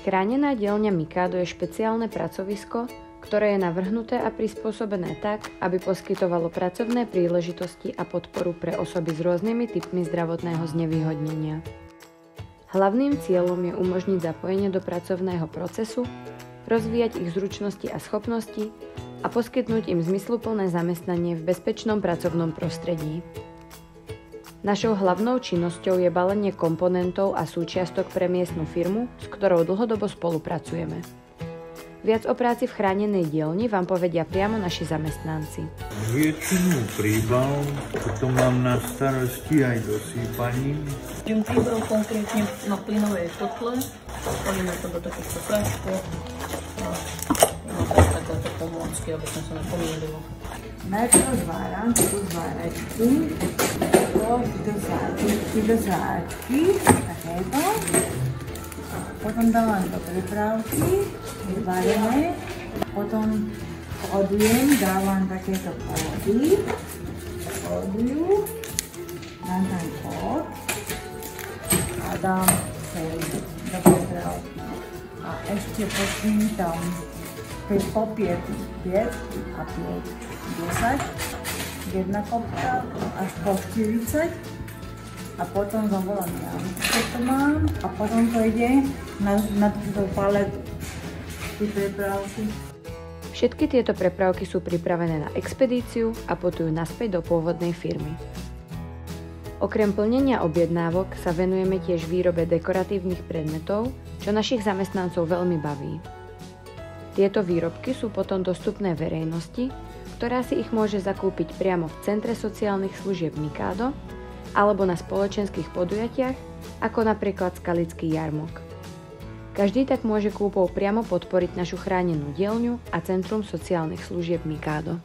Chránená dielňa Mikado je špeciálne pracovisko, ktoré je navrhnuté a prispôsobené tak, aby poskytovalo pracovné príležitosti a podporu pre osoby s rôznymi typmi zdravotného znevýhodnenia. Hlavným cieľom je umožniť zapojenie do pracovného procesu, rozvíjať ich zručnosti a schopnosti a poskytnúť im zmysluplné zamestnanie v bezpečnom pracovnom prostredí. Našou hlavnou činnosťou je balenie komponentov a súčiastok pre miestnu firmu, s ktorou dlhodobo spolupracujeme. Viac o práci v chránenej dielni vám povedia priamo naši zamestnanci. Väčšinu príbav potom mám na starosti aj dosýpaním. Tým príbav konkrétne na plynovej kotle, stavíme to do takýchto práškov a takéto pomôcky, aby som sa nepomýlila. Najprv zváram tú zváračku, do záčky, takéto. Potom dávam do pripravky, varené. Potom odujem, dávam takéto kódy. Oduju, dám tam kód a dám celý do pripravky. A ešte potom tam po 5 a 10, jedna kopka až po 40 a potom zavolám čo to mám a potom to ide na túto paletu, tie prepravky. Všetky tieto prepravky sú pripravené na expedíciu a putujú naspäť do pôvodnej firmy. Okrem plnenia objednávok sa venujeme tiež výrobe dekoratívnych predmetov, čo našich zamestnancov veľmi baví. Tieto výrobky sú potom dostupné verejnosti, ktorá si ich môže zakúpiť priamo v Centre sociálnych služieb Mikado alebo na spoločenských podujatiach, ako napríklad Skalický jarmok. Každý tak môže kúpou priamo podporiť našu chránenú dielňu a Centrum sociálnych služieb Mikado.